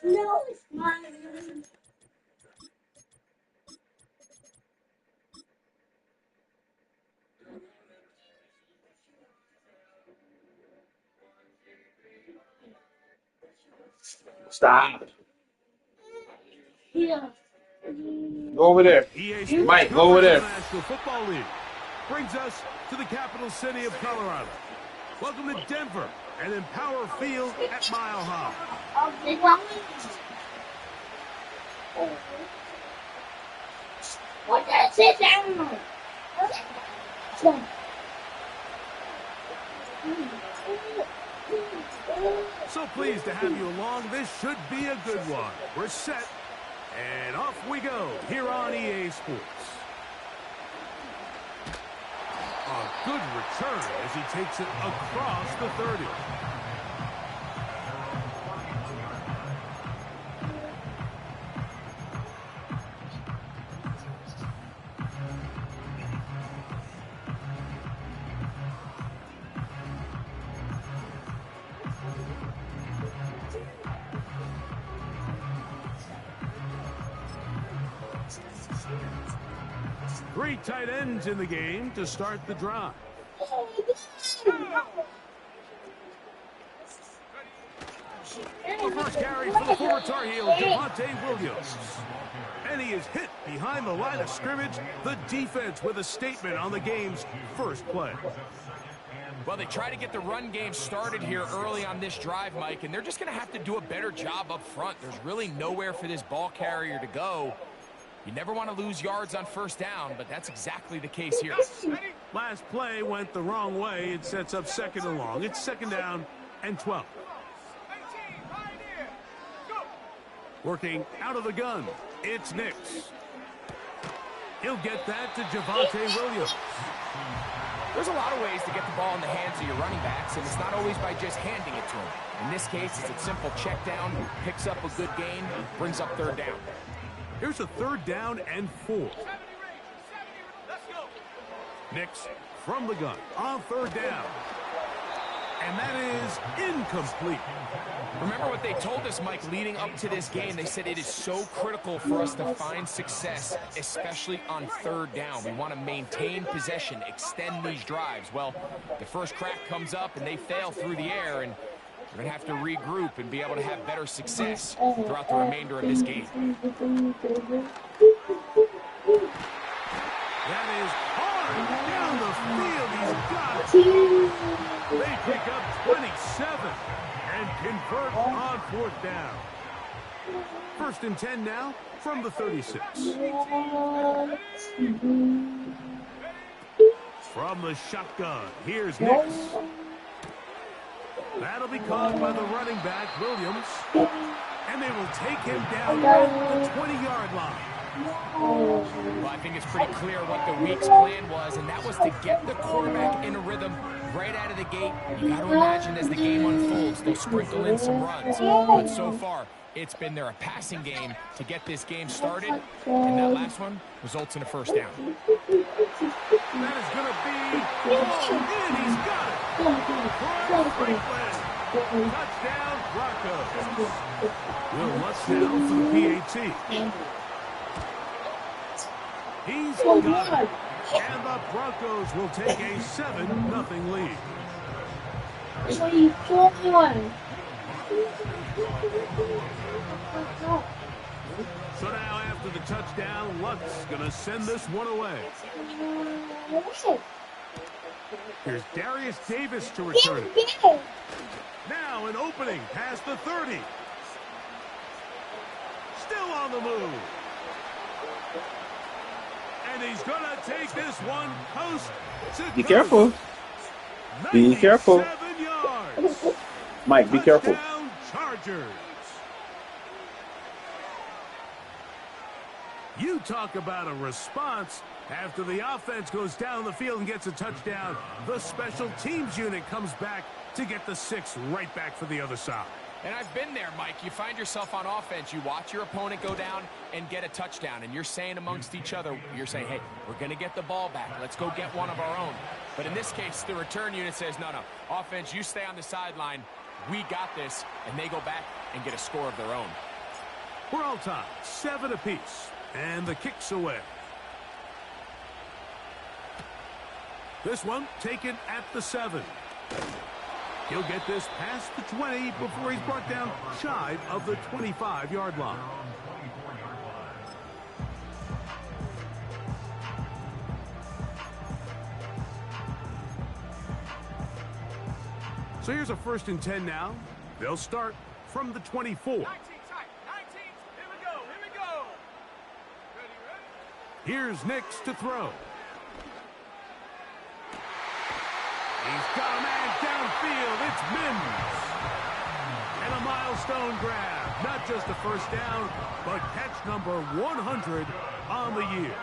No, it's mine. Stop. Yeah. Go over there. Mike, go over there. National Football League brings us to the capital city of Colorado. Welcome to Denver and Empower Field at Mile High. What does it down? So pleased to have you along. This should be a good one. We're set, and off we go here on EA Sports. A good return as he takes it across the 30. Three tight ends in the game to start the drive. The first carry for the former Tar Heel, Javonte Williams. And he is hit behind the line of scrimmage. The defense with a statement on the game's first play. Well, they try to get the run game started here early on this drive, Mike, and they're just going to have to do a better job up front. There's really nowhere for this ball carrier to go. You never want to lose yards on first down, but that's exactly the case here. Last play went the wrong way. It sets up second and long. It's second down and 12. Working out of the gun, it's Nix. He'll get that to Javonte Williams. There's a lot of ways to get the ball in the hands of your running backs, and it's not always by just handing it to them. In this case, it's a simple check down, picks up a good gain, brings up third down. Here's a third down and 4. Nix from the gun on third down. And that is incomplete. Remember what they told us, Mike, leading up to this game. They said it is so critical for us to find success, especially on third down. We want to maintain possession, extend these drives. Well, the first crack comes up and they fail through the air, and we're going to have to regroup and be able to have better success throughout the remainder of this game. That is hard down the field. He's got it. They pick up 27 and convert on fourth down. First and 10 now from the 36. From the shotgun, here's Nix. That'll be caught by the running back, Williams. And they will take him down at the 20-yard line. Well, I think it's pretty clear what the week's plan was, and that was to get the quarterback in a rhythm right out of the gate. You got to imagine as the game unfolds, they'll sprinkle in some runs. But so far, it's been their passing game to get this game started, and that last one results in a first down. That is going to be in. He's got it. Touchdown, Broncos. Will Lutz now for the PAT. He's got it. And the Broncos will take a 7-0 lead. So now after the touchdown, Lutz going to send this one away. Here's Darius Davis to return it. Now an opening past the 30. Still on the move. And he's going to take this one coast to coast. Be careful. Be careful. 97 yards. Mike, be careful. Touchdown, Chargers. You talk about a response. After the offense goes down the field and gets a touchdown, the special teams unit comes back to get the 6 right back for the other side. And I've been there, Mike. You find yourself on offense. You watch your opponent go down and get a touchdown. And you're saying amongst each other, you're saying, hey, we're going to get the ball back. Let's go get one of our own. But in this case, the return unit says, no, offense, you stay on the sideline. We got this. And they go back and get a score of their own. We're all tied, 7 apiece. And the kick's away. This one taken at the 7. He'll get this past the 20 before he's brought down shy of the 25-yard line. So here's a 1st and 10 now. They'll start from the 24. 19 tight. 19. Here we go. Here we go. Ready? Here's Nix to throw. He's got a man downfield. It's Mims. And a milestone grab. Not just a 1st down, but catch number 100 on the year.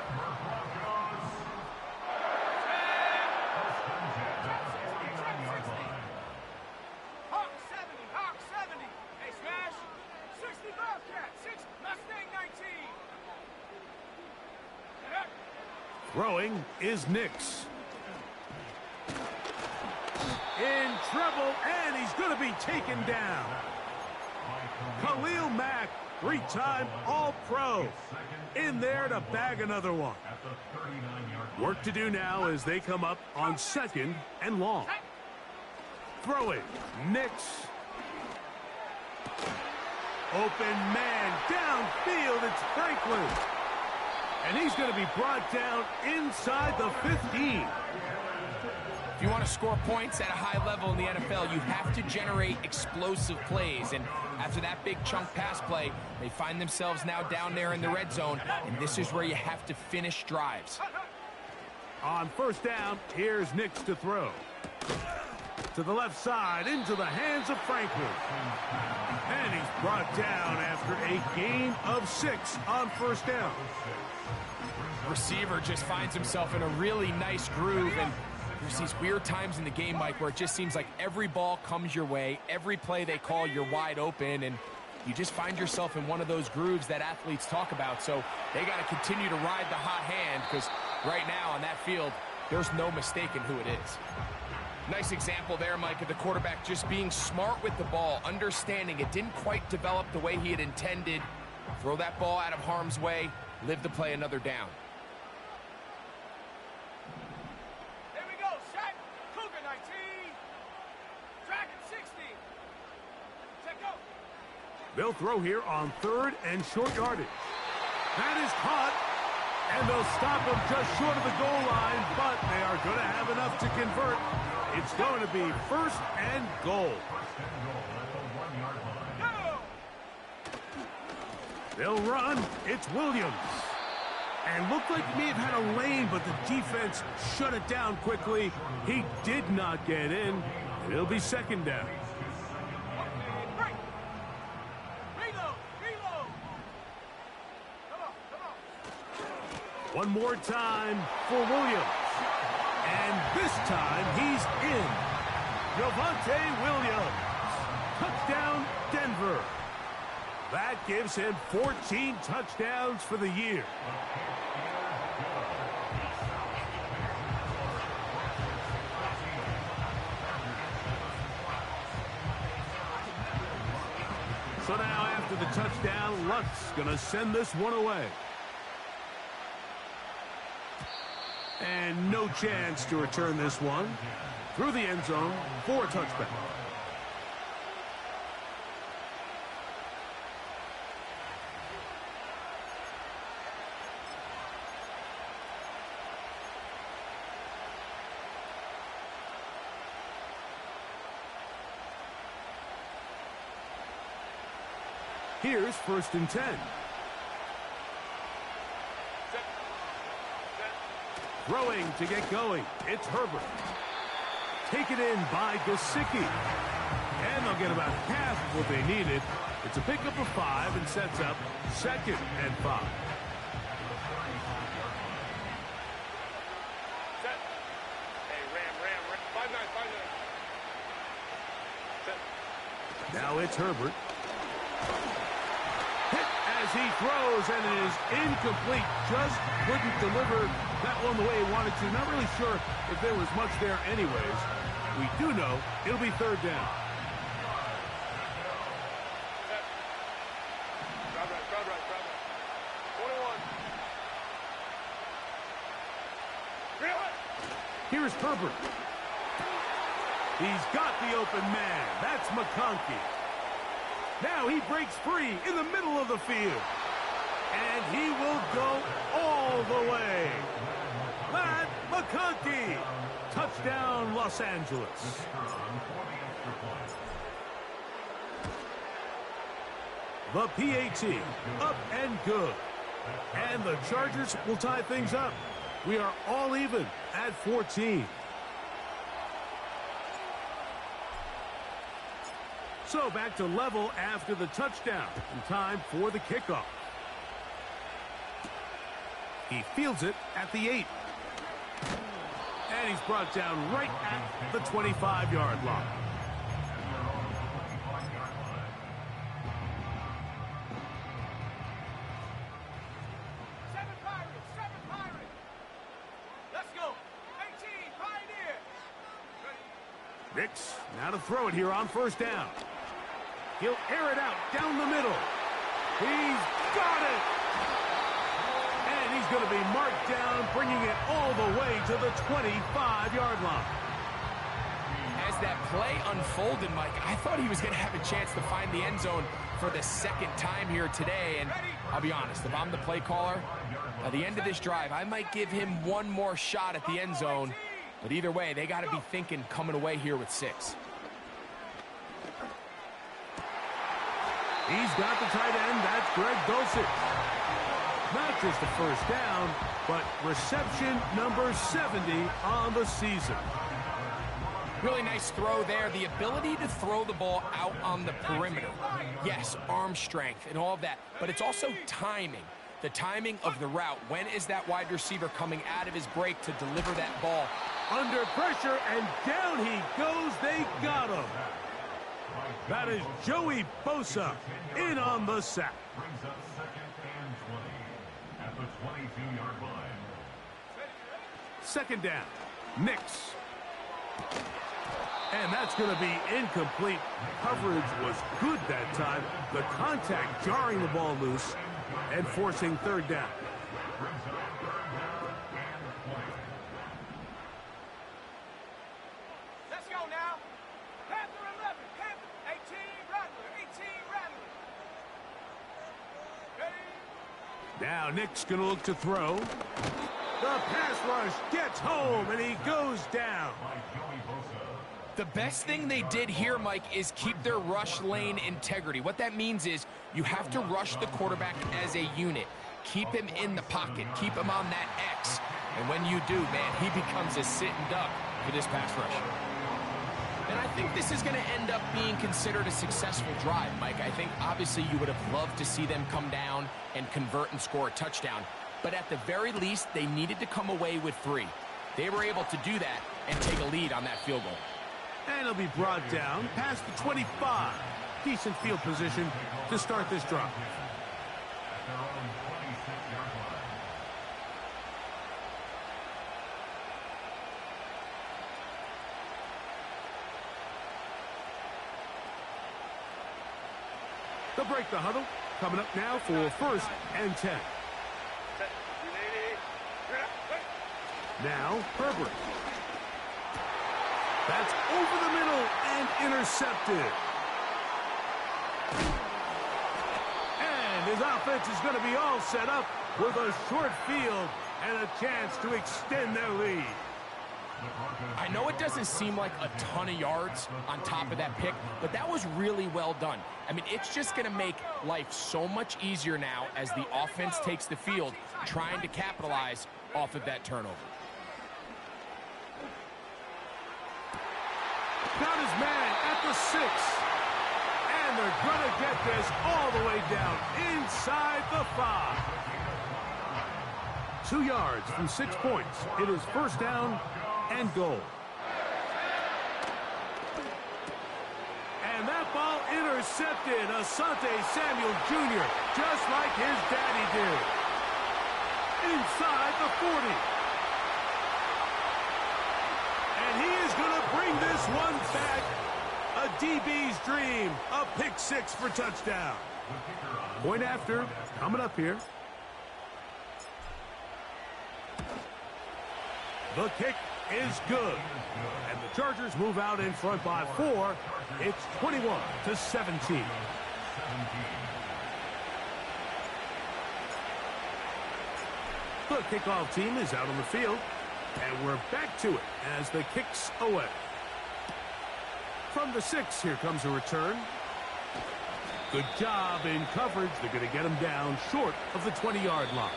Hawk 70. Hawk 70. Hey, Smash. 60 Bobcat. 6 Mustang 19. Throwing is Nix. In trouble, and he's going to be taken down. Khalil Mack, 3-time All-Pro, in there to bag another one. Work to do now as they come up on 2nd and long. Throwing, Nix. Open man, downfield, it's Franklin. And he's going to be brought down inside the 15. If you want to score points at a high level in the NFL, you have to generate explosive plays. And after that big chunk pass play, they find themselves now down there in the red zone. And this is where you have to finish drives. On 1st down, here's Nix to throw. To the left side, into the hands of Franklin. And he's brought down after a gain of 6 on 1st down. Receiver just finds himself in a really nice groove, and there's these weird times in the game, Mike, where it just seems like every ball comes your way, every play they call, you're wide open, and you just find yourself in one of those grooves that athletes talk about. So they got to continue to ride the hot hand, because right now on that field, there's no mistaking who it is. Nice example there, Mike, of the quarterback just being smart with the ball, understanding it didn't quite develop the way he had intended. Throw that ball out of harm's way, live to play another down. They'll throw here on 3rd and short yardage. That is caught, and they'll stop him just short of the goal line, but they are going to have enough to convert. It's going to be 1st and goal. They'll run. It's Williams. And looked like he may have had a lane, but the defense shut it down quickly. He did not get in. It'll be 2nd down. One more time for Williams. And this time he's in. Javonte Williams. Touchdown, Denver. That gives him 14 touchdowns for the year. So now after the touchdown, Luck's going to send this one away. And no chance to return this one through the end zone for a touchback. Here's 1st and 10. Throwing to get going. It's Herbert. Taken in by Gesicki. And they'll get about half of what they needed. It's a pickup of 5 and sets up 2nd and 5. Set. Hey, Ram. 5-9, 5-9. Set. Now it's Herbert. Hit as he throws, and it is incomplete. Just couldn't deliver that one the way he wanted to. Not really sure if there was much there anyways. We do know it'll be 3rd down. Crowd right. 21. Here's Herbert. He's got the open man. That's McConkey. Now he breaks free in the middle of the field. And he will go all the way. Matt McConkey. Touchdown, Los Angeles. The PAT, up and good. And the Chargers will tie things up. We are all even at 14. So back to level after the touchdown. And time for the kickoff. He fields it at the 8. And he's brought down right at the 25-yard line. Seven Pirates. Let's go. 18, Pioneer. Nix now to throw it here on 1st down. He'll air it out down the middle. He's got it. And he's going to be marked down, bringing it all the way to the 25-yard line. As that play unfolded, Mike, I thought he was going to have a chance to find the end zone for the 2nd time here today. And I'll be honest, if I'm the play caller, by the end of this drive, I might give him one more shot at the end zone. But either way, they got to be thinking coming away here with 6. He's got the tight end. That's Greg Dulcich. Not just the 1st down, but reception number 70 on the season. Really nice throw there. The ability to throw the ball out on the perimeter. Yes, arm strength and all of that, but it's also timing. The timing of the route. When is that wide receiver coming out of his break to deliver that ball? Under pressure, and down he goes. They got him. That is Joey Bosa in on the sack. Brings up 2nd and 20 at the 22-yard line. 2nd down. Nix. And that's going to be incomplete. Coverage was good that time. The contact jarring the ball loose and forcing 3rd down. Let's go now. Panther 11, Panther 18, Rattler, 18, Rattler. Ready? Now Nick's going to look to throw. The pass rush gets home, and he goes down. The best thing they did here, Mike, is keep their rush lane integrity. What that means is you have to rush the quarterback as a unit. Keep him in the pocket. Keep him on that X. And when you do, man, he becomes a sitting duck for this pass rush. And I think this is going to end up being considered a successful drive, Mike. I think, obviously, you would have loved to see them come down and convert and score a touchdown. But at the very least, they needed to come away with 3. They were able to do that and take a lead on that field goal. And he'll be brought down past the 25. Decent field position to start this drive. They'll break the huddle. Coming up now for 1st and 10. Now Herbert. That's over the middle and intercepted. And his offense is going to be all set up with a short field and a chance to extend their lead. I know it doesn't seem like a ton of yards on top of that pick, but that was really well done. I mean, it's just going to make life so much easier now as the offense takes the field, trying to capitalize off of that turnover. Got his man at the 6. And they're going to get this all the way down inside the 5. 2 yards from 6 points. It is first down and goal. And that ball intercepted. Asante Samuel Jr., just like his daddy did. Inside the 40. And he is going to bring this one back. A DB's dream. A pick 6 for touchdown. Point after, coming up here. The kick is good. And the Chargers move out in front by 4. It's 21-17. The kickoff team is out on the field. And we're back to it as the kick's away. From the 6, here comes a return. Good job in coverage. They're going to get him down short of the 20-yard line.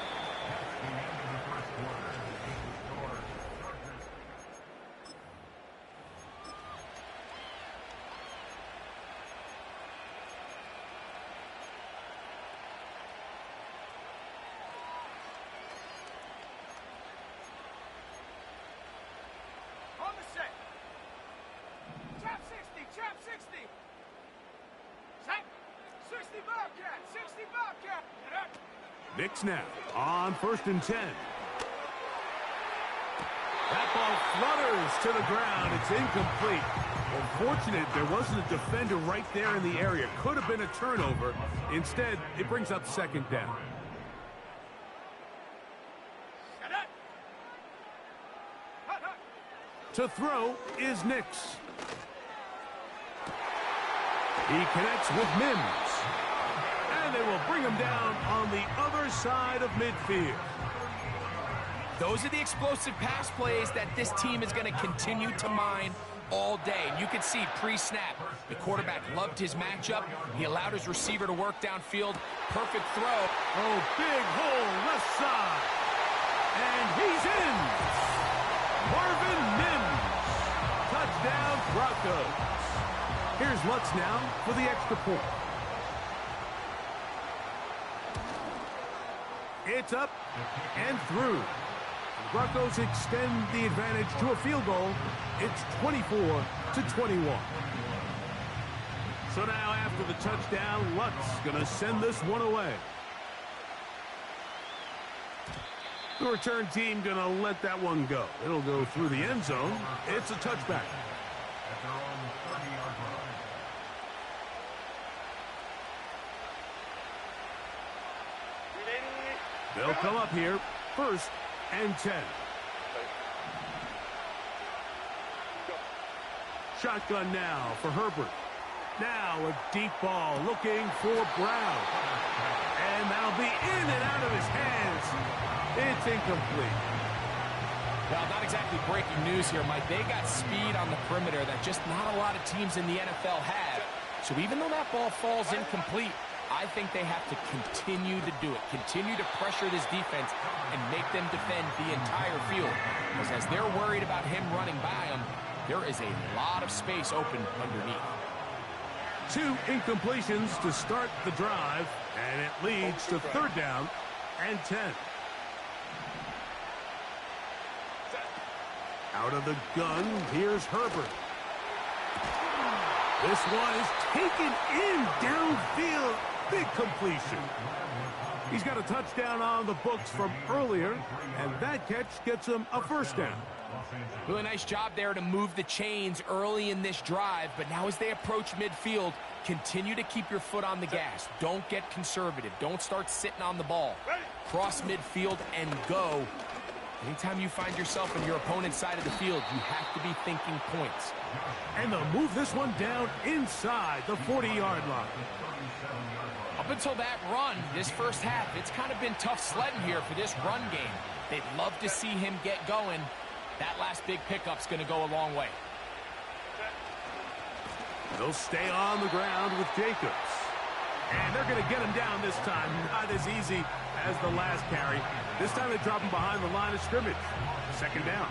On the set. Trap 60, trap 60. Set. 60 Bobcat, 60 Bobcat. Get up. Knicks now on 1st and 10. That ball flutters to the ground. It's incomplete. Unfortunate there wasn't a defender right there in the area. Could have been a turnover. Instead, it brings up 2nd down. Get up. Hut, hut. To throw is Nix. He connects with Mims. And they will bring him down on the other side of midfield. Those are the explosive pass plays that this team is going to continue to mine all day. And you can see pre-snap, the quarterback loved his matchup. He allowed his receiver to work downfield. Perfect throw. Oh, big hole left side. And he's in. Marvin Mims. Touchdown, Broncos. Here's Lutz now for the extra point. It's up and through. The Broncos extend the advantage to a field goal. It's 24-21. So now after the touchdown, Lutz going to send this one away. The return team going to let that one go. It'll go through the end zone. It's a touchback. At their own 30-yard line. They'll come up here, 1st and 10. Shotgun now for Herbert. Now a deep ball looking for Brown. And that'll be in and out of his hands. It's incomplete. Well, not exactly breaking news here, Mike. They got speed on the perimeter that just not a lot of teams in the NFL have. So even though that ball falls incomplete, I think they have to continue to do it. Continue to pressure this defense and make them defend the entire field. Because as they're worried about him running by them, there is a lot of space open underneath. 2 incompletions to start the drive, and it leads to 3rd down and 10. Out of the gun, here's Herbert. This one is taken in downfield. Big completion. He's got a touchdown on the books from earlier, and that catch gets him a 1st down. Really nice job there to move the chains early in this drive, but now as they approach midfield, continue to keep your foot on the gas. Don't get conservative. Don't start sitting on the ball. Cross midfield and go. Anytime you find yourself on your opponent's side of the field, you have to be thinking points. And they'll move this one down inside the 40-yard line. Up until that run, this first half, it's kind of been tough sledding here for this run game. They'd love to see him get going. That last big pickup's going to go a long way. They'll stay on the ground with Jacobs. And they're going to get him down this time. Not as easy as the last carry. This time they drop him behind the line of scrimmage. 2nd down.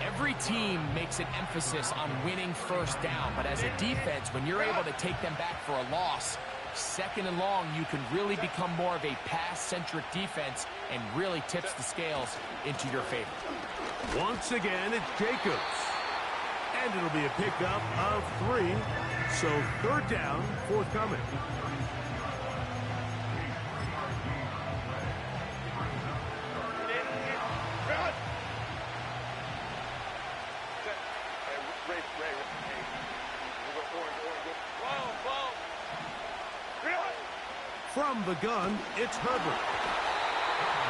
Every team makes an emphasis on winning first down, but as a defense, when you're able to take them back for a loss, second and long, you can really become more of a pass-centric defense and really tips the scales into your favor. Once again, it's Jacobs. And it'll be a pickup of 3. So third down, forthcoming. From the gun, it's Herbert.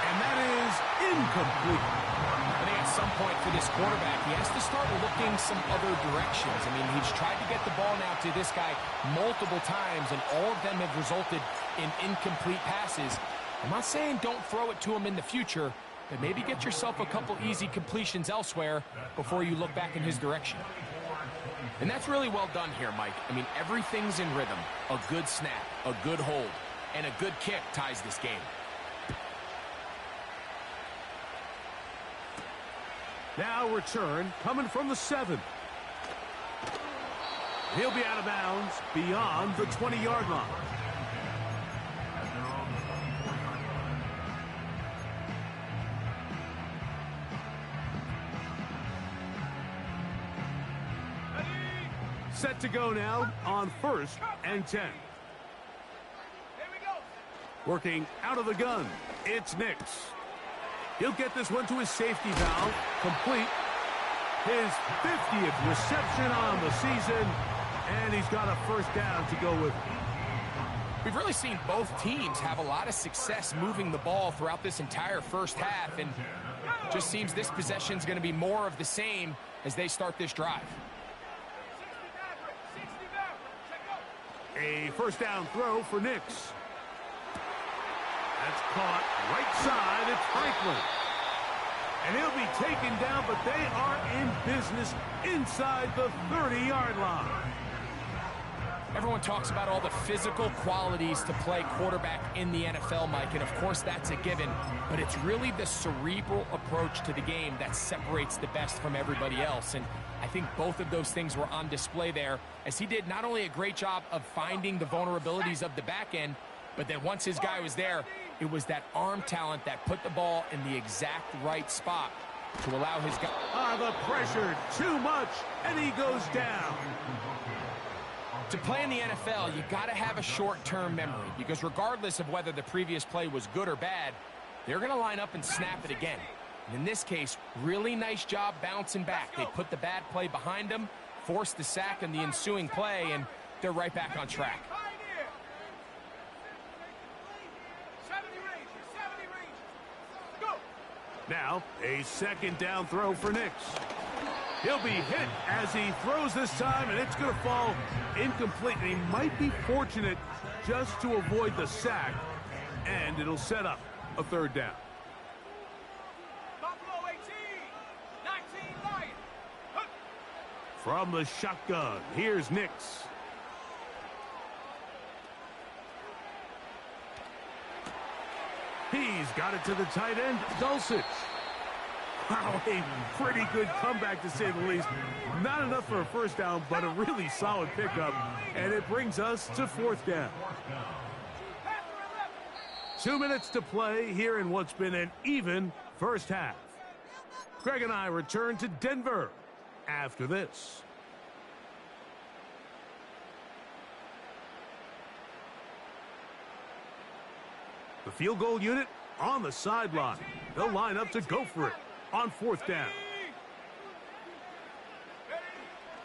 And that is incomplete. I think at some point for this quarterback, he has to start looking some other directions. I mean, he's tried to get the ball now to this guy multiple times, and all of them have resulted in incomplete passes. I'm not saying don't throw it to him in the future, but maybe get yourself a couple easy completions elsewhere before you look back in his direction. And that's really well done here, Mike. I mean, everything's in rhythm. A good snap, a good hold, and a good kick ties this game. Now return coming from the 7. He'll be out of bounds beyond the 20-yard line. Set to go now on 1st and 10. Working out of the gun, it's Nix. He'll get this one to his safety valve, complete. His 50th reception on the season, and he's got a first down to go with it. We've really seen both teams have a lot of success moving the ball throughout this entire first half, and it just seems this possession's going to be more of the same as they start this drive. A first down throw for Nix. That's caught right side. It's Franklin. And he'll be taken down, but they are in business inside the 30-yard line. Everyone talks about all the physical qualities to play quarterback in the NFL, Mike, and of course that's a given, but it's really the cerebral approach to the game that separates the best from everybody else, and I think both of those things were on display there, as he did not only a great job of finding the vulnerabilities of the back end, but then once his guy was there, it was that arm talent that put the ball in the exact right spot to allow his guy. The pressure, too much, and he goes down. To play in the NFL, you got to have a short-term memory, because regardless of whether the previous play was good or bad, they're going to line up and snap it again. And in this case, really nice job bouncing back. They put the bad play behind them, forced the sack in the ensuing play, and they're right back on track. Now, a second down throw for Nix. He'll be hit as he throws this time, and it's going to fall incomplete. And he might be fortunate just to avoid the sack, and it'll set up a third down. Buffalo 18, 19 Lions. From the shotgun, here's Nix. He's got it to the tight end, Dulcich. Wow, a pretty good comeback to say the least. Not enough for a first down, but a really solid pickup. And it brings us to fourth down. 2 minutes to play here in what's been an even first half. Greg and I return to Denver after this. The field goal unit on the sideline. They'll line up to go for it on fourth down.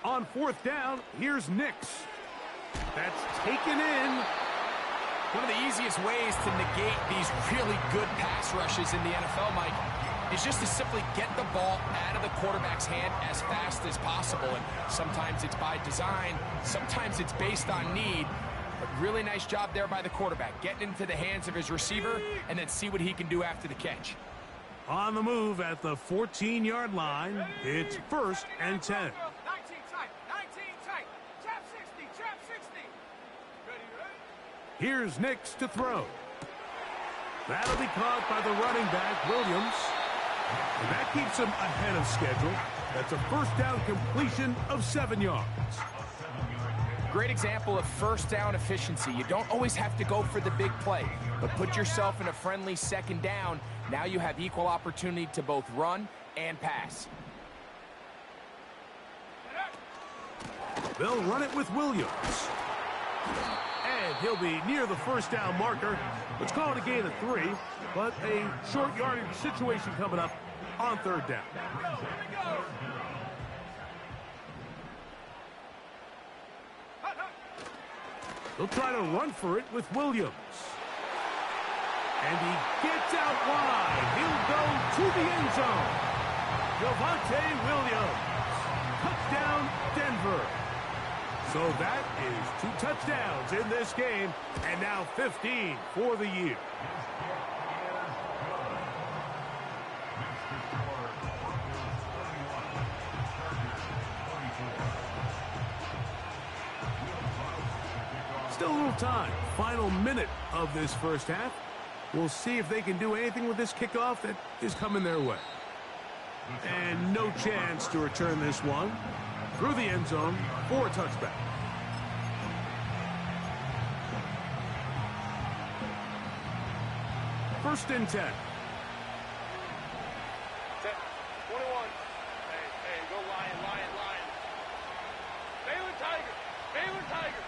On fourth down, here's Nix. That's taken in. One of the easiest ways to negate these really good pass rushes in the NFL, Mike, is just to simply get the ball out of the quarterback's hand as fast as possible. And sometimes it's by design, sometimes it's based on need. But really nice job there by the quarterback, getting into the hands of his receiver and then see what he can do after the catch. On the move at the 14-yard line, it's 1st and 10. 19 tight, trap 60, trap 60. Ready? Here's Nix to throw. That'll be caught by the running back, Williams. And that keeps him ahead of schedule. That's a first down completion of 7 yards. Great example of first down efficiency. You don't always have to go for the big play, but put yourself in a friendly second down. Now you have equal opportunity to both run and pass. They'll run it with Williams. And he'll be near the first down marker. Let's call it a gain of 3, but a short yardage situation coming up on third down. They'll try to run for it with Williams. And he gets out wide. He'll go to the end zone. Javonte Williams. Touchdown, Denver. So that is 2 touchdowns in this game, and now 15 for the year. Still a little time. Final minute of this first half. We'll see if they can do anything with this kickoff that is coming their way. And no chance to return this one through the end zone for a touchback. First and 10. Set. 21. Hey, go Lion, Lion, Lion. Baylor Tiger. Baylor Tiger.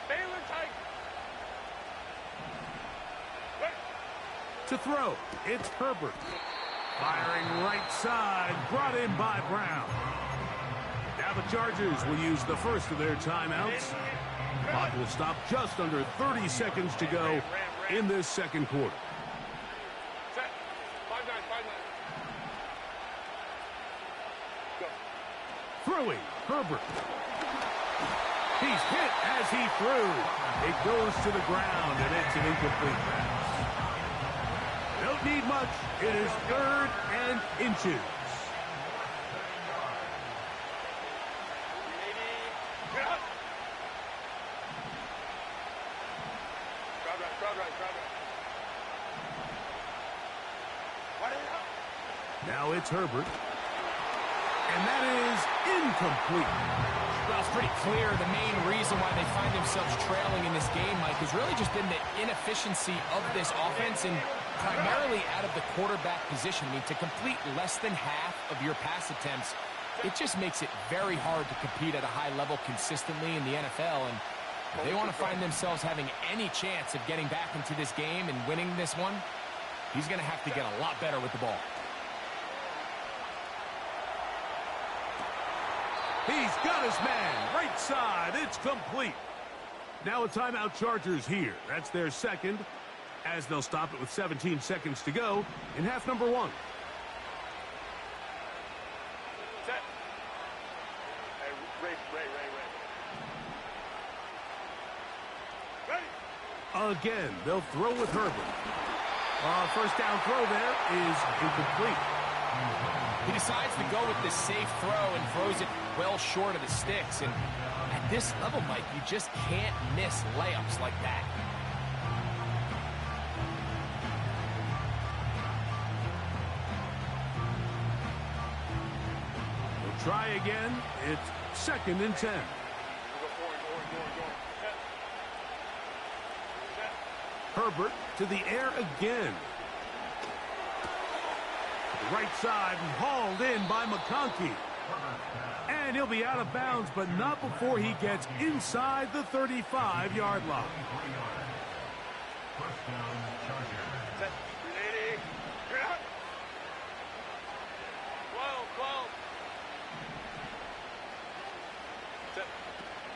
Baylor Tiger. To throw, it's Herbert. Firing right side, brought in by Brown. Now the Chargers will use the first of their timeouts. Clock will stop just under 30 seconds to go in this second quarter. Set. 5-9, 5-9. Go. Throwing, Herbert. He's hit as he threw. It goes to the ground, and it's an incomplete pass. Don't need much. It is 3rd and inches. Now it's Herbert. And that is incomplete. Well, it's pretty clear the main reason why they find themselves trailing in this game, Mike, has really just been the inefficiency of this offense and primarily out of the quarterback position. I mean, to complete less than half of your pass attempts, it just makes it very hard to compete at a high level consistently in the NFL. And if they want to find themselves having any chance of getting back into this game and winning this one, he's going to have to get a lot better with the ball. He's got his man. Right side. It's complete. Now a timeout Chargers here. That's their second, as they'll stop it with 17 seconds to go in half number 1. Set. Hey, Ray. Ready. Again, they'll throw with Herbert. First down throw there is incomplete. He decides to go with the safe throw and throws it well short of the sticks. And at this level, Mike, you just can't miss layups like that. They'll try again. It's 2nd and 10. Herbert to the air again. Right side and hauled in by McConkey. And he'll be out of bounds, but not before he gets inside the 35-yard line. First down, Chargers. Set. 380. You're out. 12. Set.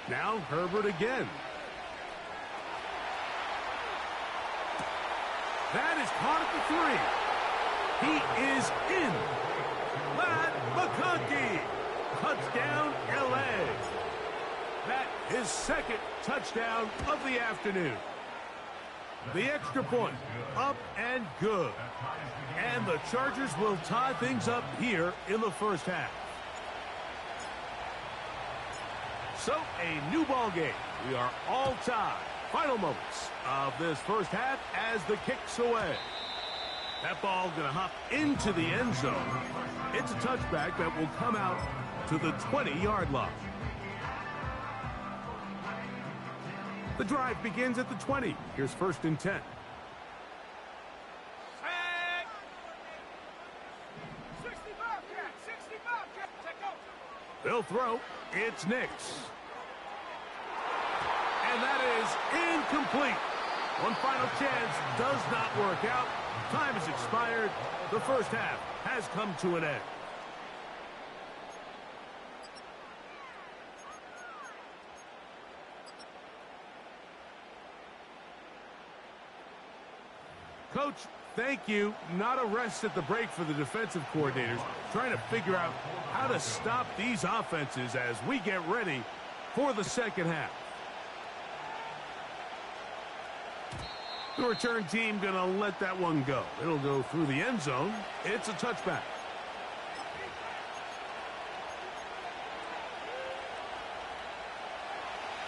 Now Herbert again. That is caught at the 3. He is in. Matt McConkey. Touchdown, L.A. That is 2nd touchdown of the afternoon. The extra point, up and good. And the Chargers will tie things up here in the first half. So, a new ball game. We are all tied. Final moments of this first half as the kick's away. That ball going to hop into the end zone. It's a touchback that will come out to the 20-yard line. The drive begins at the 20. Here's 1st and 10. Sack. 60 Bobcat. 60 Bobcat. Take over. They'll throw. It's Nix. And that is incomplete. One final chance does not work out. Time has expired. The first half has come to an end. Coach, thank you. Not a rest at the break for the defensive coordinators, trying to figure out how to stop these offenses as we get ready for the second half. The return team going to let that one go. It'll go through the end zone. It's a touchback.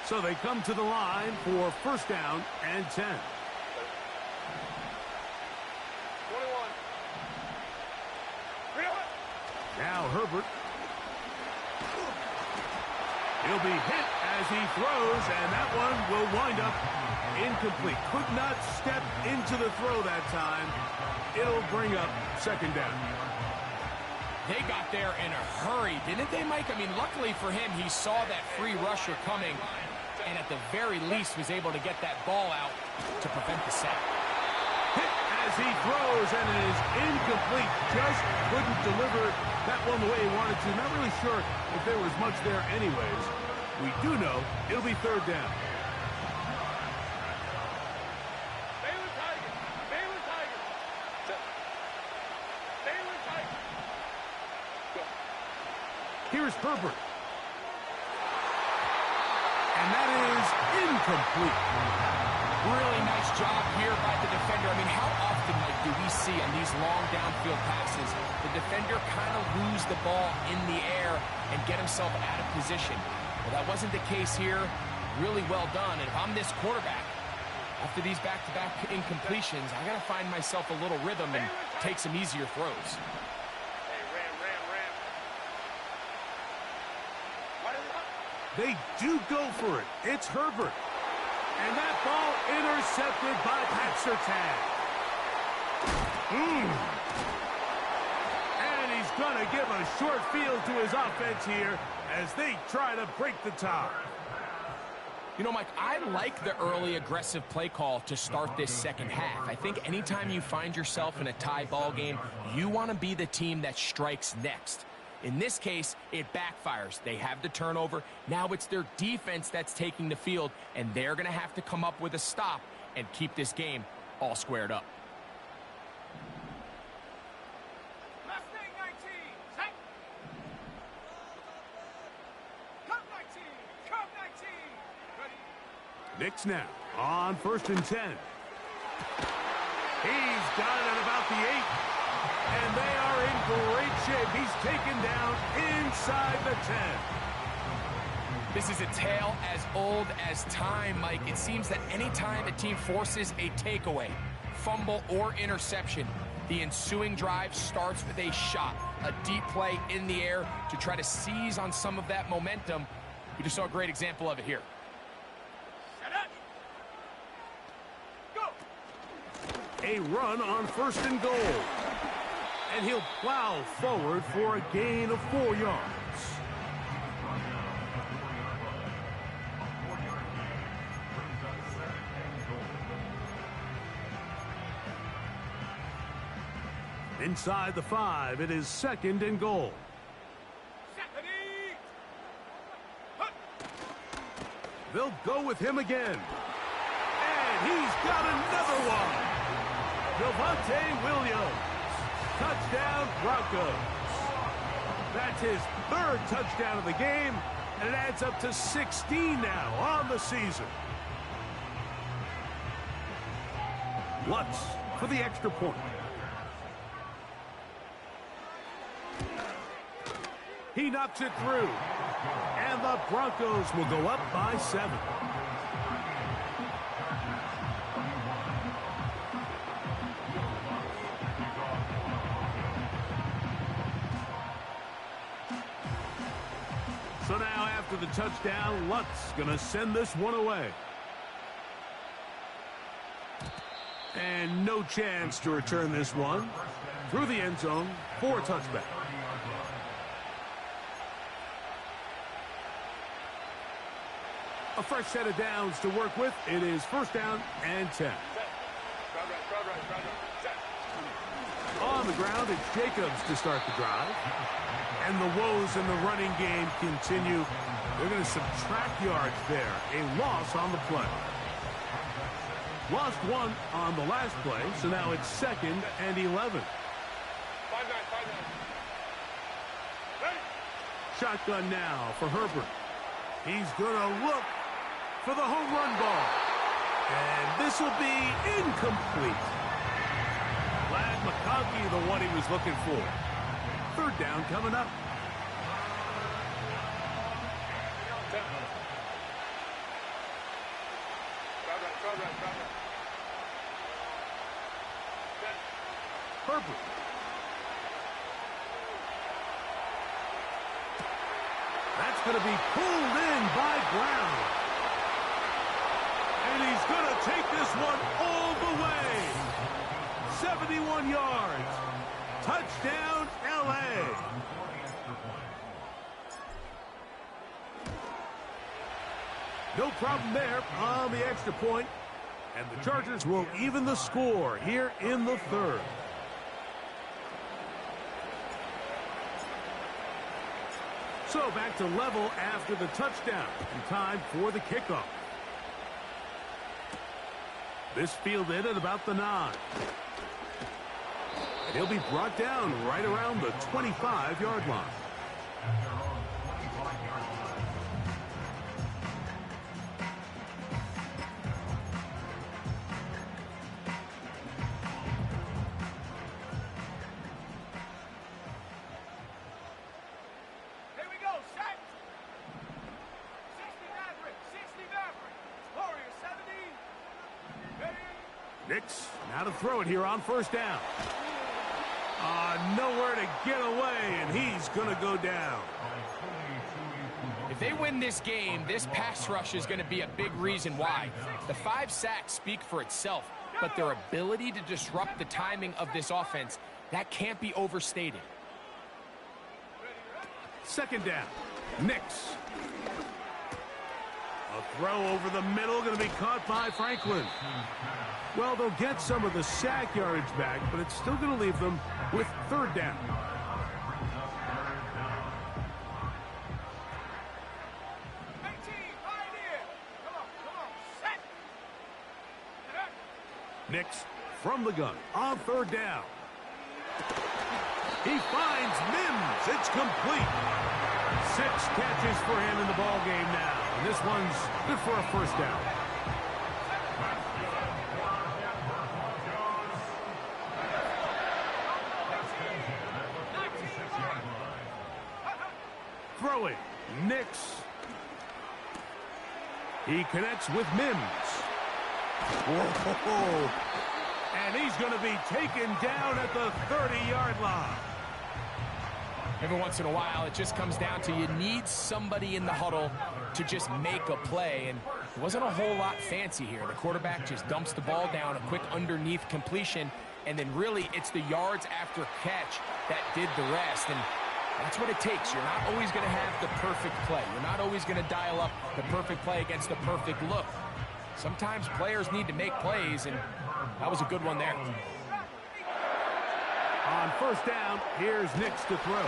So they come to the line for 1st down and 10. 21. Now Herbert. He'll be hit as he throws, and that one will wind up incomplete. Could not step into the throw that time. It'll bring up 2nd down. They got there in a hurry, didn't they, Mike? I mean, luckily for him, he saw that free rusher coming, and at the very least was able to get that ball out to prevent the sack. Hit as he throws, and it is incomplete. Just couldn't deliver that one the way he wanted to. Not really sure if there was much there anyways. We do know it'll be 3rd down. Baylor Tiger. Baylor Tiger. Baylor Tiger. Here's Herbert. And that is incomplete. Really nice job here by the defender. I mean, how often, Mike, do we see on these long downfield passes the defender kind of lose the ball in the air and get himself out of position? Well, that wasn't the case here. Really well done. And if I'm this quarterback, after these back-to-back incompletions, I got to find myself a little rhythm and take some easier throws. Hey, Ram. What is it? They do go for it. It's Herbert. And that ball intercepted by Pat Surtain. And he's going to give a short field to his offense here as they try to break the tie. You know, Mike, I like the early aggressive play call to start this second half. I think anytime you find yourself in a tie ball game, you want to be the team that strikes next. In this case, it backfires. They have the turnover. Now it's their defense that's taking the field, and they're going to have to come up with a stop and keep this game all squared up. Mustang 19. Sack. Come 19. Come 19. Ready? Nix now on 1st and 10. He's got it at about the 8. And they are in great shape. He's taken down inside the 10. This is a tale as old as time, Mike. It seems that anytime a team forces a takeaway, fumble, or interception, the ensuing drive starts with a shot, a deep play in the air to try to seize on some of that momentum. We just saw a great example of it here. Shut up. Go. A run on 1st and goal. And he'll plow forward for a gain of 4 yards. Inside the 5, it is 2nd and goal. They'll go with him again. And he's got another one. Javonte Williams. Touchdown, Broncos. That's his 3rd touchdown of the game, and it adds up to 16 now on the season. Lutz for the extra point. He knocks it through, and the Broncos will go up by 7. after the touchdown, Lutz going to send this one away. And no chance to return this one through the end zone for a touchback. A fresh set of downs to work with. It is first down and 10. On the ground, it's Jacobs to start the drive. And the woes in the running game continue. They're going to subtract yards there. A loss on the play. Lost one on the last play, so now it's 2nd and 11. Shotgun now for Herbert. He's going to look for the home run ball. And this will be incomplete. Glad McConkey the one he was looking for. Third down coming up. Herbert. That's going to be pulled in by Brown. And he's going to take this one all the way. 71 yards. Touchdown, L.A. No problem there on the extra point. And the Chargers will even the score here in the third. So back to level after the touchdown. And time for the kickoff. This fielded at about the 9. And he'll be brought down right around the 25-yard line. Nix, now to throw it here on first down. Nowhere to get away, and he's going to go down. If they win this game, this pass rush is going to be a big reason why. The 5 sacks speak for itself, but their ability to disrupt the timing of this offense, that can't be overstated. Second down, Nix. A throw over the middle, going to be caught by Franklin. Well, they'll get some of the sack yardage back, but it's still going to leave them with third down. Nix from the gun on third down. He finds Mims. It's complete. 6 catches for him in the ball game now. And this one's good for a first down. Throw it. Nix. He connects with Mims. Whoa. And he's going to be taken down at the 30-yard line. Every once in a while, it just comes down to you need somebody in the huddle to just make a play, and it wasn't a whole lot fancy here. The quarterback just dumps the ball down, a quick underneath completion, and then really it's the yards after catch that did the rest, and that's what it takes. You're not always going to have the perfect play. You're not always going to dial up the perfect play against the perfect look. Sometimes players need to make plays, and that was a good one there. On first down, here's Nix to throw.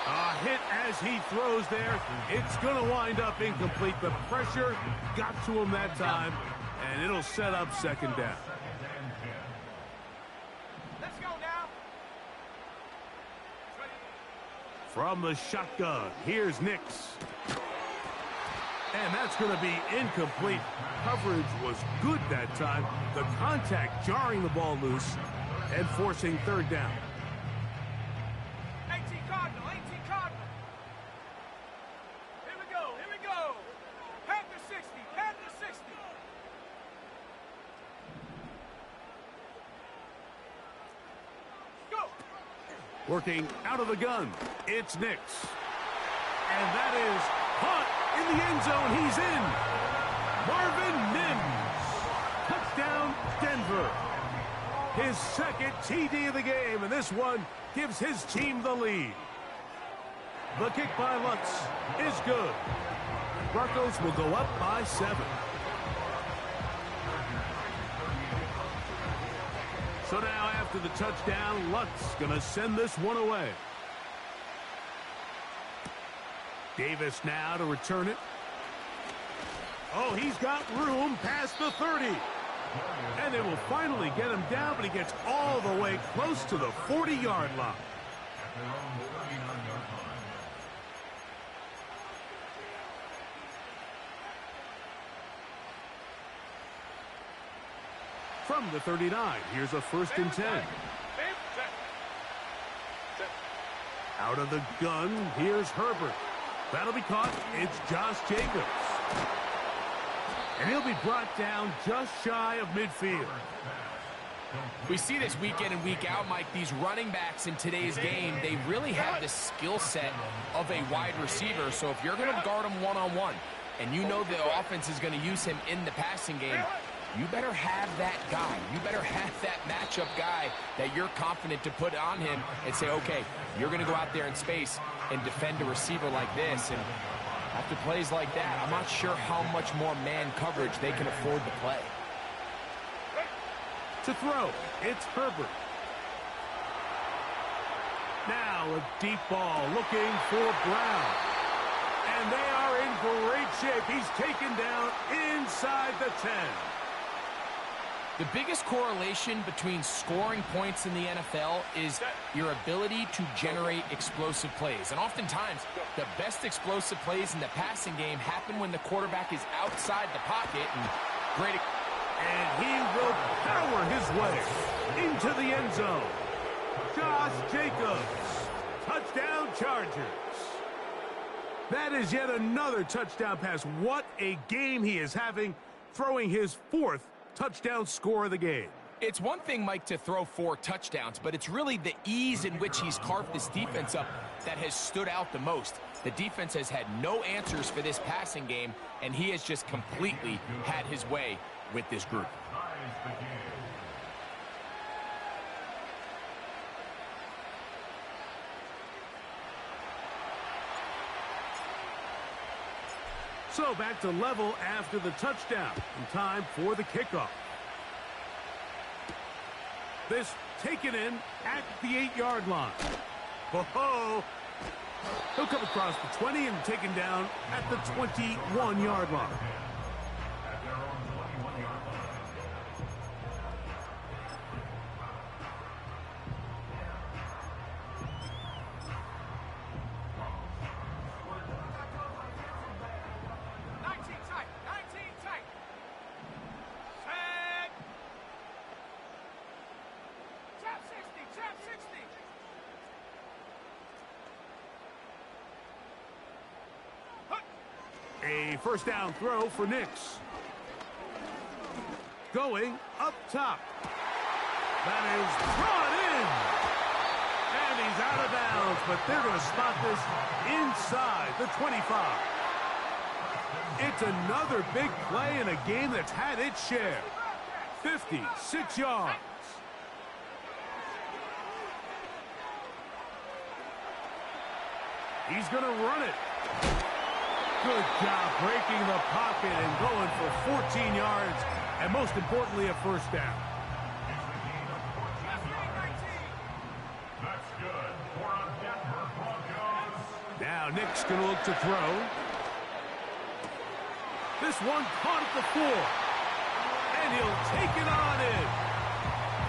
A hit as he throws there. It's going to wind up incomplete. The pressure got to him that time, and it'll set up second down. Let's go now. From the shotgun, here's Nix. And that's going to be incomplete. Coverage was good that time. The contact jarring the ball loose and forcing third down. 18 Cardinal, 18 Cardinal. Here we go. Panther 60, Panther 60. Go. Working out of the gun, it's Nix. And that is Hunt. In the end zone, he's in. Marvin Mims. Touchdown, Denver. His second TD of the game, and this one gives his team the lead. The kick by Lutz is good. Broncos will go up by 7. So now after the touchdown, Lutz going to send this one away. Davis now to return it. Oh, he's got room past the 30. And they will finally get him down, but he gets all the way close to the 40-yard line. From the 39, here's a 1st and 10. Out of the gun, here's Herbert. That'll be caught. It's Josh Jacobs. And he'll be brought down just shy of midfield. We see this week in and week out, Mike, these running backs in today's game, they really have the skill set of a wide receiver. So if you're going to guard him one-on-one, and you know the offense is going to use him in the passing game, you better have that guy. You better have that matchup guy that you're confident to put on him and say, okay, you're going to go out there in space and defend a receiver like this. And after plays like that, I'm not sure how much more man coverage they can afford to play. To throw, it's Herbert. Now a deep ball looking for Brown. And they are in great shape. He's taken down inside the 10. The biggest correlation between scoring points in the NFL is your ability to generate explosive plays. And oftentimes, the best explosive plays in the passing game happen when the quarterback is outside the pocket. And he will power his way into the end zone. Josh Jacobs. Touchdown Chargers. That is yet another touchdown pass. What a game he is having, throwing his 4th touchdown score of the game. It's one thing, Mike, to throw 4 touchdowns, but it's really the ease in which he's carved this defense up that has stood out the most. The defense has had no answers for this passing game, and he has just completely had his way with this group. So back to level after the touchdown. And time for the kickoff. This taken in at the 8-yard line. Oh, he'll come across the 20 and taken down at the 21-yard line. A first down throw for Nix. Going up top. That is brought in. And he's out of bounds, but they're going to spot this inside the 25. It's another big play in a game that's had its share. 56 yards. He's going to run it. Good job breaking the pocket and going for 14 yards, and most importantly, a first down. That's good for a Denver Broncos. Now Nick's going to look to throw. This one caught at the 4, and he'll take it on in.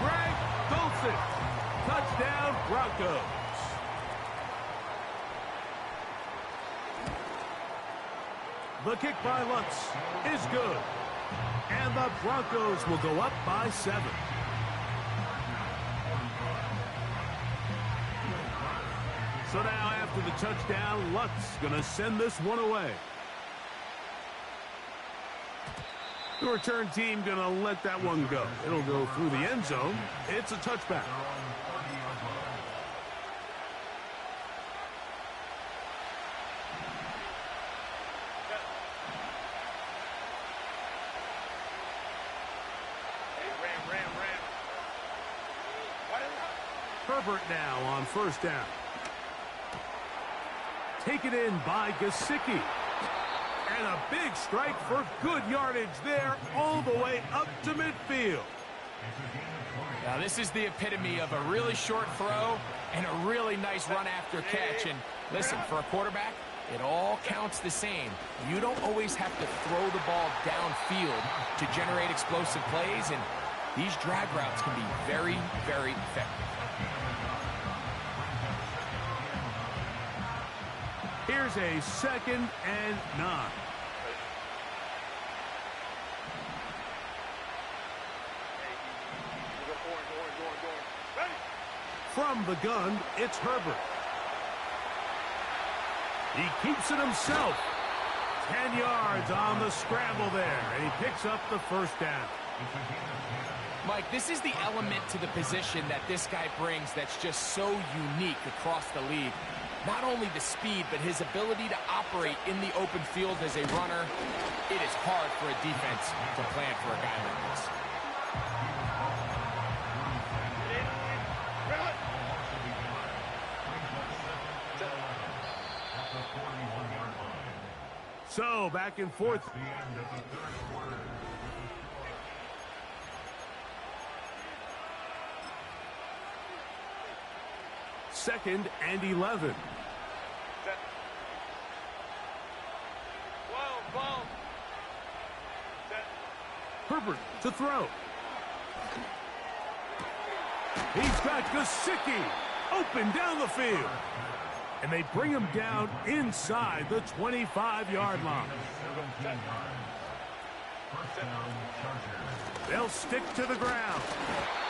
Greg Dulcich, touchdown Broncos. The kick by Lutz is good. And the Broncos will go up by 7. So now after the touchdown, Lutz going to send this one away. The return team going to let that one go. It'll go through the end zone. It's a touchback. Herbert now on first down. Taken in by Gesicki. And a big strike for good yardage there all the way up to midfield. Now this is the epitome of a really short throw and a really nice run after catch. And listen, for a quarterback, it all counts the same. You don't always have to throw the ball downfield to generate explosive plays, and these drag routes can be very, very effective. Here's a 2nd and 9. From the gun, it's Herbert. He keeps it himself. 10 yards on the scramble there, and he picks up the first down. Mike, this is the element to the position that this guy brings that's just so unique across the league. Not only the speed, but his ability to operate in the open field as a runner. It is hard for a defense to plan for a guy like this. So, back and forth. Second and 11. Herbert to throw. He's got Gesicki open down the field. And they bring him down inside the 25-yard line. They'll stick to the ground.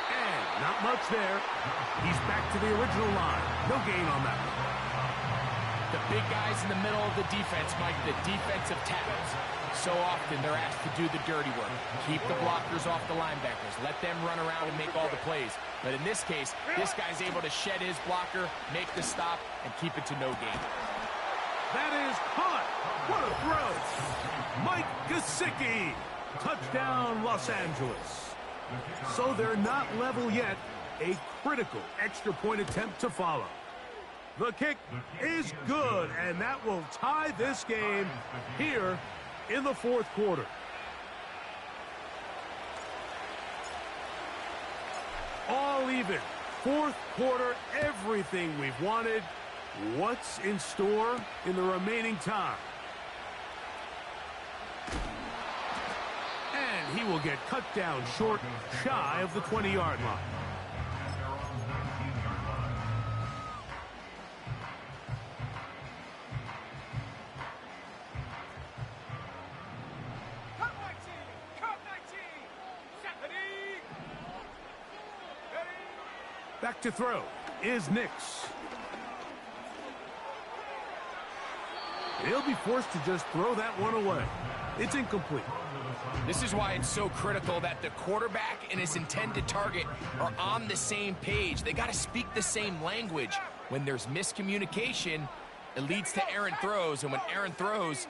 And not much there. He's back to the original line. No gain on that one. The big guys in the middle of the defense, Mike, the defensive tackles. So often they're asked to do the dirty work. Keep the blockers off the linebackers. Let them run around and make all the plays. But in this case, this guy's able to shed his blocker, make the stop, and keep it to no gain. That is caught. What a throw. Mike Gesicki. Touchdown, Los Angeles. So they're not level yet. A critical extra point attempt to follow. The kick is good, and that will tie this game here in the fourth quarter. All even. Fourth quarter, everything we've wanted. What's in store in the remaining time? And he will get cut down short, shy of the 20-yard line. Back to throw is Nix. He'll be forced to just throw that one away. It's incomplete. This is why it's so critical that the quarterback and his intended target are on the same page. They got to speak the same language. When there's miscommunication, it leads to errant throws, and when errant throws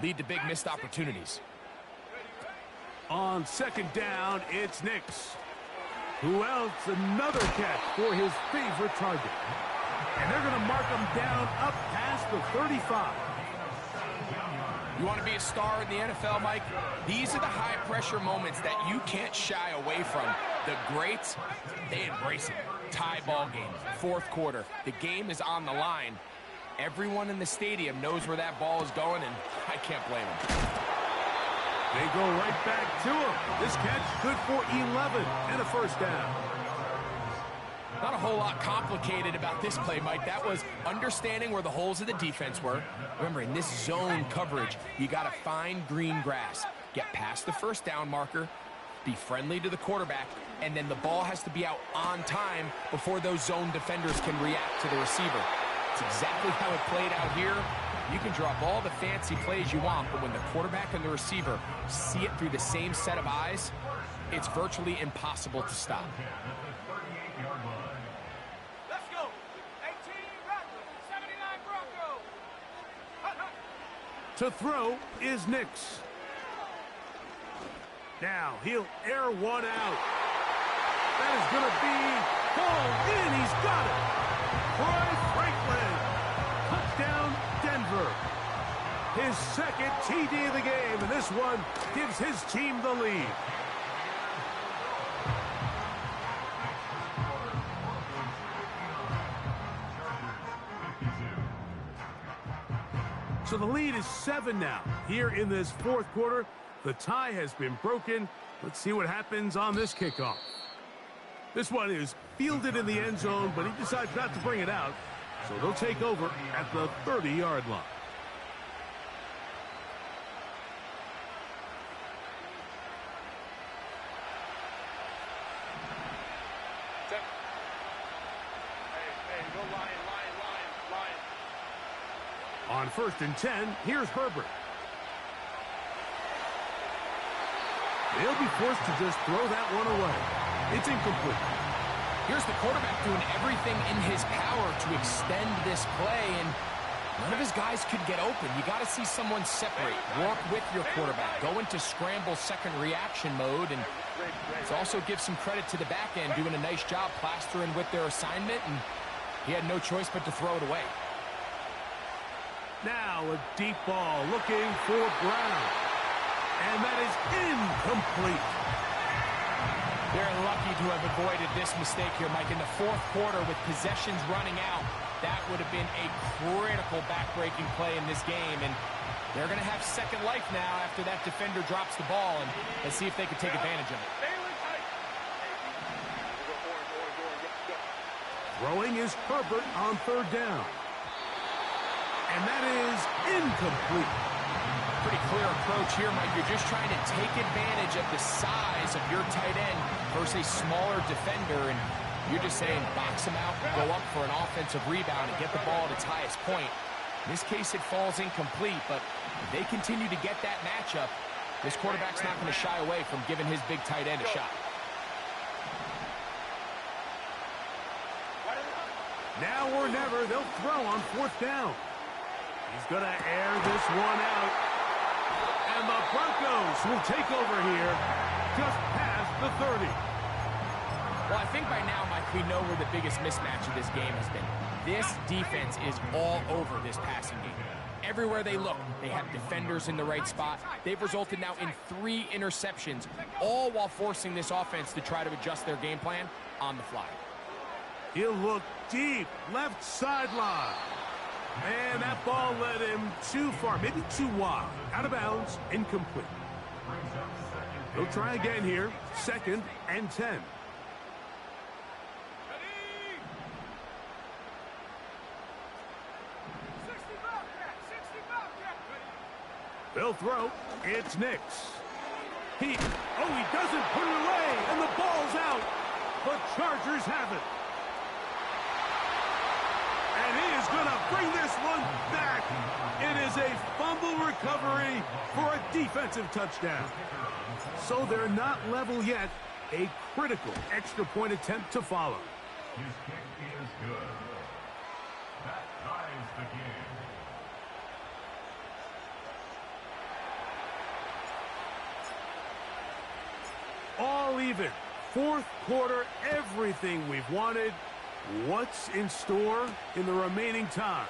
lead to big missed opportunities. On second down, it's Nix. Who else? Another catch for his favorite target. And they're going to mark him down up past the 35. You want to be a star in the NFL, Mike? These are the high-pressure moments that you can't shy away from. The greats, they embrace it. Tie ball game, fourth quarter. The game is on the line. Everyone in the stadium knows where that ball is going, and I can't blame them. They go right back to him. This catch good for 11 and a first down. Not a whole lot complicated about this play, Mike. That was understanding where the holes of the defense were. Remember, in this zone coverage, you got to find green grass. Get past the first down marker, be friendly to the quarterback, and then the ball has to be out on time before those zone defenders can react to the receiver. It's exactly how it played out here. You can draw up all the fancy plays you want, but when the quarterback and the receiver see it through the same set of eyes, it's virtually impossible to stop. Let's go. 18 Rockland, 79 Bronco. Hut, hut. To throw is Nix. Now he'll air one out. That is going to be Ball in. He's got it. Troy Franklin. Touchdown, Denver. His second TD of the game, and this one gives his team the lead. So the lead is 7 now. Here in this fourth quarter, the tie has been broken. Let's see what happens on this kickoff. This one is fielded in the end zone, but he decides not to bring it out. So they'll take over at the 30-yard line. On 1st and 10, here's Herbert. They'll be forced to just throw that one away. It's incomplete. Here's the quarterback doing everything in his power to extend this play, and none of his guys could get open. You got to see someone separate, work with your quarterback, go into scramble second reaction mode, and it also gives some credit to the back end doing a nice job plastering with their assignment, and he had no choice but to throw it away. Now a deep ball looking for Brown. And that is incomplete. They're lucky to have avoided this mistake here, Mike. In the fourth quarter with possessions running out, that would have been a critical back-breaking play in this game. And they're going to have second life now after that defender drops the ball. And let's see if they can take advantage of it. Throwing is Herbert on 3rd down. And that is incomplete. Pretty clear approach here, Mike. You're just trying to take advantage of the size of your tight end versus a smaller defender, and you're just saying box him out, go up for an offensive rebound, and get the ball at its highest point. In this case, it falls incomplete, but if they continue to get that matchup, this quarterback's not going to shy away from giving his big tight end a shot. Now or never, they'll throw on 4th down. He's going to air this one out. And the Broncos will take over here just past the 30. Well, I think by now, Mike, we know where the biggest mismatch of this game has been. This defense is all over this passing game. Everywhere they look, they have defenders in the right spot. They've resulted now in 3 interceptions, all while forcing this offense to try to adjust their game plan on the fly. He'll look deep, left sideline. And that ball led him too far, maybe too wide. Out of bounds, incomplete. They'll try again here, 2nd and 10. They'll throw. It's Nix. He doesn't put it away, and the ball's out. The Chargers have it. And he is going to bring this one back. It is a fumble recovery for a defensive touchdown. So they're not level yet. A critical extra point attempt to follow. His kick is good. That ties the game. All even. Fourth quarter, everything we've wanted. What's in store in the remaining time?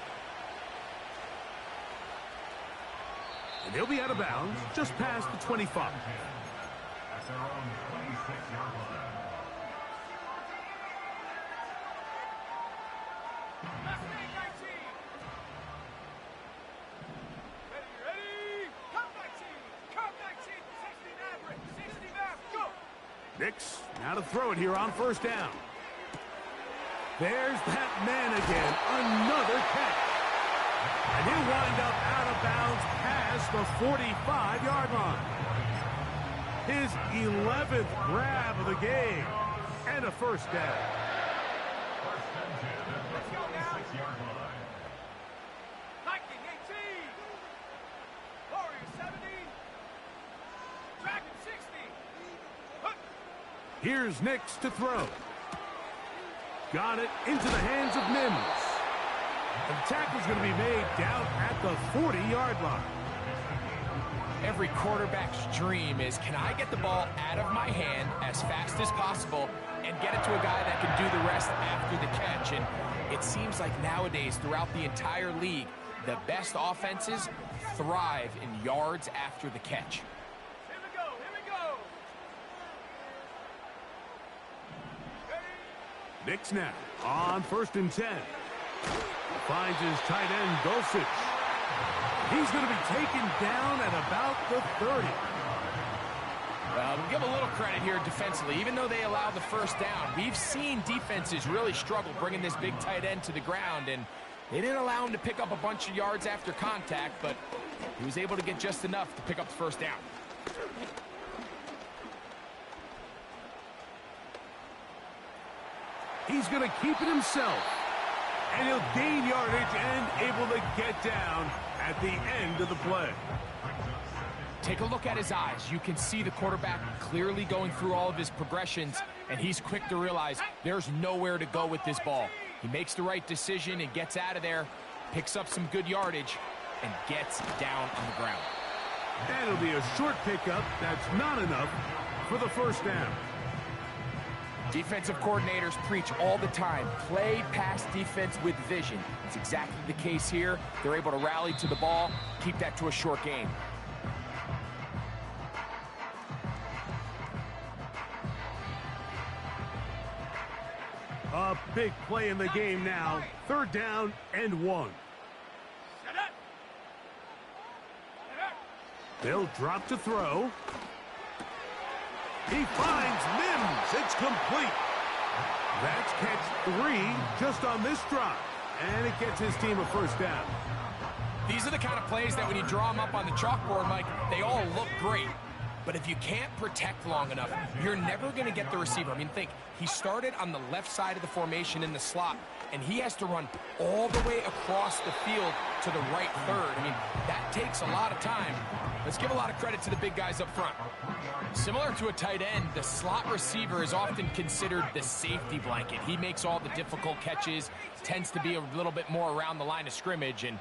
And they'll be out of bounds just past the 25. At their own 26-yard line. Nix, now to throw it here on 1st down. There's that man again, another catch. And he'll wind up out of bounds past the 45-yard line. His 11th grab of the game, and a 1st down. 1st and 10 at the 26-yard line. Viking 18. Warriors 70. Dragon 60. Here's Nix to throw. Got it into the hands of Mims. The tackle's going to be made down at the 40-yard line. Every quarterback's dream is, can I get the ball out of my hand as fast as possible and get it to a guy that can do the rest after the catch. And it seems like nowadays, throughout the entire league, the best offenses thrive in yards after the catch. Here we go, here we go. Nick snap on 1st and 10. Finds his tight end, Dulcich. He's going to be taken down at about the 30. Well, we'll give a little credit here defensively. Even though they allowed the first down, we've seen defenses really struggle bringing this big tight end to the ground, and they didn't allow him to pick up a bunch of yards after contact, but he was able to get just enough to pick up the first down. He's going to keep it himself, and he'll gain yardage and able to get down at the end of the play. Take a look at his eyes. You can see the quarterback clearly going through all of his progressions, and he's quick to realize there's nowhere to go with this ball. He makes the right decision and gets out of there, picks up some good yardage, and gets down on the ground. And it'll be a short pickup. That's not enough for the first down. Defensive coordinators preach all the time, play pass defense with vision. It's exactly the case here. They're able to rally to the ball, keep that to a short gain. A big play in the game now. 3rd down and 1. Set up. Set up. They'll drop to throw. He finds Mims. It's complete. That's catch 3 just on this drive. And it gets his team a first down. These are the kind of plays that when you draw them up on the chalkboard, Mike, they all look great. But if you can't protect long enough, you're never going to get the receiver. I mean, think, he started on the left side of the formation in the slot, and he has to run all the way across the field to the right third. I mean, that takes a lot of time. Let's give a lot of credit to the big guys up front. Similar to a tight end, the slot receiver is often considered the safety blanket. He makes all the difficult catches, tends to be a little bit more around the line of scrimmage, and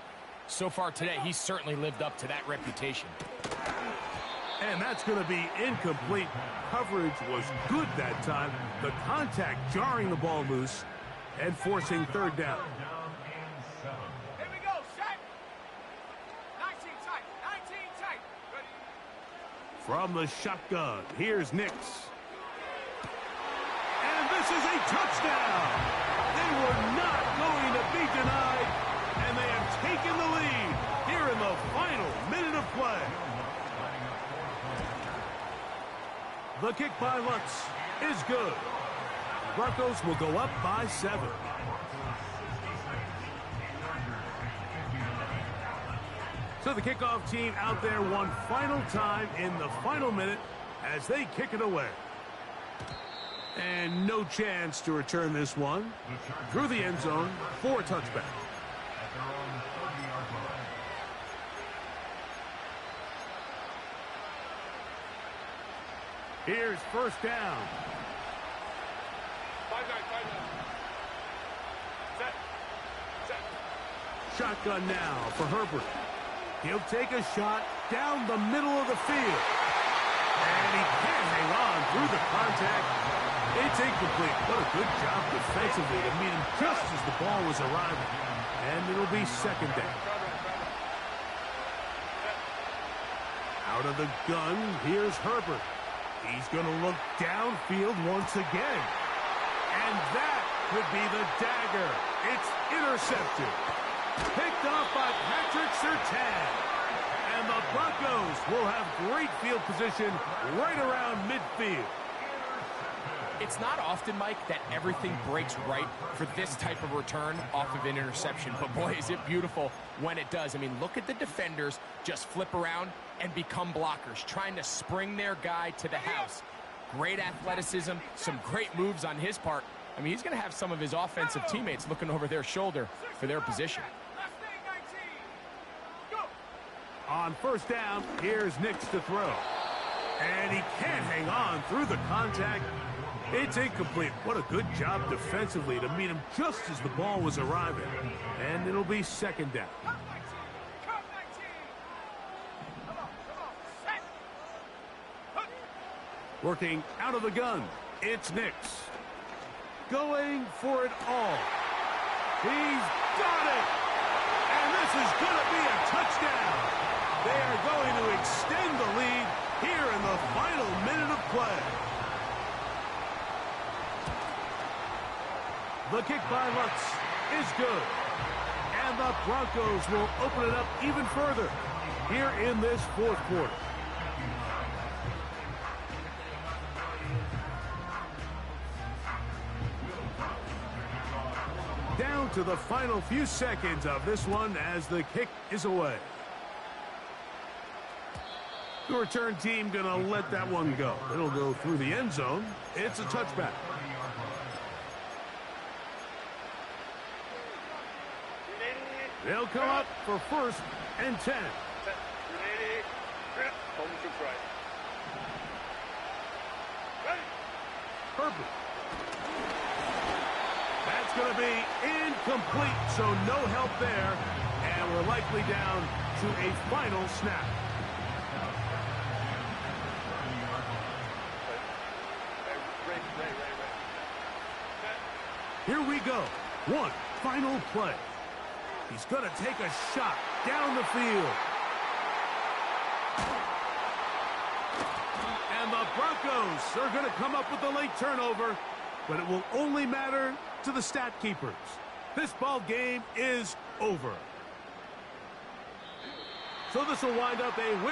so far today, he's certainly lived up to that reputation. And that's going to be incomplete. Coverage was good that time. The contact jarring the ball loose and forcing 3rd down. Here we go, set. 19 tight, 19 tight. Ready. From the shotgun, here's Nix. And this is a touchdown. They were not going to be denied, and they have taken the lead here in the final minute of play. The kick by Lutz is good. Broncos will go up by 7. So the kickoff team out there one final time in the final minute as they kick it away. And no chance to return this one through the end zone for a touchback. Here's first down. 5-9, 5-9. Set. Set. Shotgun now for Herbert. He'll take a shot down the middle of the field. And he can't hang on through the contact. It's incomplete. What a good job defensively to meet him just as the ball was arriving. And it'll be 2nd down. Out of the gun, here's Herbert. He's going to look downfield once again. And that could be the dagger. It's intercepted. Picked off by Patrick Surtain. And the Broncos will have great field position right around midfield. It's not often, Mike, that everything breaks right for this type of return off of an interception. But boy, is it beautiful when it does. I mean, look at the defenders just flip around and become blockers, trying to spring their guy to the house. Great athleticism, some great moves on his part. I mean, he's going to have some of his offensive teammates looking over their shoulder for their position. Last thing, 19. Go. On first down, here's Nix to throw. And he can't hang on through the contact. It's incomplete. What a good job defensively to meet him just as the ball was arriving. And it'll be 2nd down. Come 19. Come 19. Come on. Set. Working out of the gun, it's Nix. going for it all. He's got it! And this is going to be a touchdown. They are going to extend the lead here in the final minute of play. The kick by Lutz is good. And the Broncos will open it up even further here in this fourth quarter. Down to the final few seconds of this one as the kick is away. The return team going to let that one go. It'll go through the end zone. It's a touchback. They'll come up for 1st and 10. Herbert. That's going to be incomplete, so no help there. And we're likely down to a final snap. Here we go. One final play. He's going to take a shot down the field. And the Broncos are going to come up with a late turnover, but it will only matter to the stat keepers. This ball game is over. So this will wind up a win.